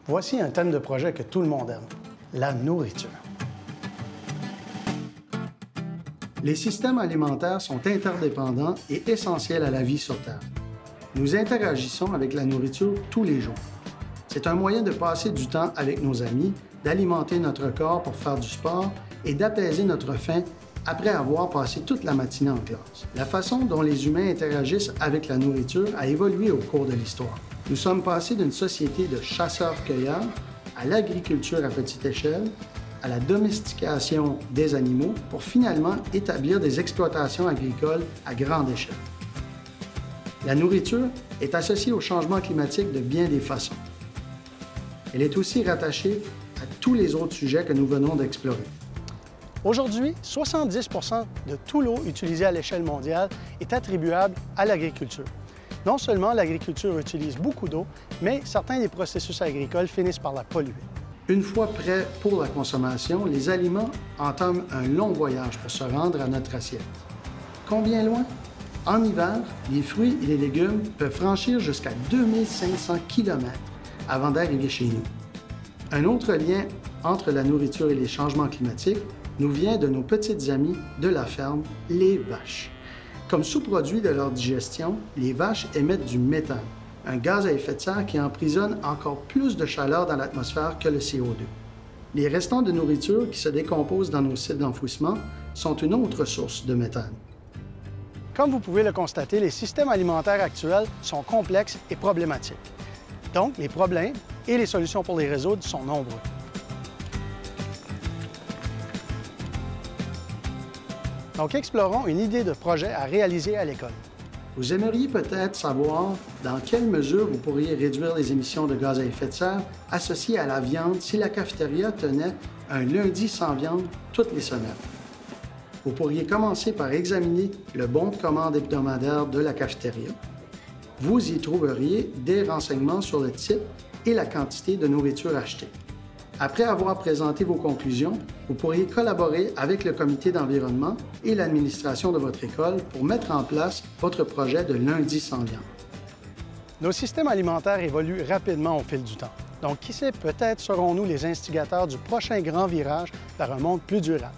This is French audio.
Voici un thème de projet que tout le monde aime, la nourriture. Les systèmes alimentaires sont interdépendants et essentiels à la vie sur Terre. Nous interagissons avec la nourriture tous les jours. C'est un moyen de passer du temps avec nos amis, d'alimenter notre corps pour faire du sport et d'apaiser notre faim après avoir passé toute la matinée en classe. La façon dont les humains interagissent avec la nourriture a évolué au cours de l'histoire. Nous sommes passés d'une société de chasseurs-cueilleurs à l'agriculture à petite échelle, à la domestication des animaux pour finalement établir des exploitations agricoles à grande échelle. La nourriture est associée au changement climatique de bien des façons. Elle est aussi rattachée à tous les autres sujets que nous venons d'explorer. Aujourd'hui, 70 de tout l'eau utilisée à l'échelle mondiale est attribuable à l'agriculture. Non seulement l'agriculture utilise beaucoup d'eau, mais certains des processus agricoles finissent par la polluer. Une fois prêts pour la consommation, les aliments entament un long voyage pour se rendre à notre assiette. Combien loin? En hiver, les fruits et les légumes peuvent franchir jusqu'à 2500 km avant d'arriver chez nous. Un autre lien entre la nourriture et les changements climatiques nous vient de nos petites amies de la ferme, les vaches. Comme sous-produit de leur digestion, les vaches émettent du méthane, un gaz à effet de serre qui emprisonne encore plus de chaleur dans l'atmosphère que le CO2. Les restants de nourriture qui se décomposent dans nos sites d'enfouissement sont une autre source de méthane. Comme vous pouvez le constater, les systèmes alimentaires actuels sont complexes et problématiques. Donc, les problèmes et les solutions pour les résoudre sont nombreux. Donc, explorons une idée de projet à réaliser à l'école. Vous aimeriez peut-être savoir dans quelle mesure vous pourriez réduire les émissions de gaz à effet de serre associées à la viande si la cafétéria tenait un lundi sans viande toutes les semaines. Vous pourriez commencer par examiner le bon de commande hebdomadaire de la cafétéria. Vous y trouveriez des renseignements sur le type et la quantité de nourriture achetée. Après avoir présenté vos conclusions, vous pourriez collaborer avec le comité d'environnement et l'administration de votre école pour mettre en place votre projet de lundi sans viande. Nos systèmes alimentaires évoluent rapidement au fil du temps. Donc, qui sait, peut-être serons-nous les instigateurs du prochain grand virage vers un monde plus durable.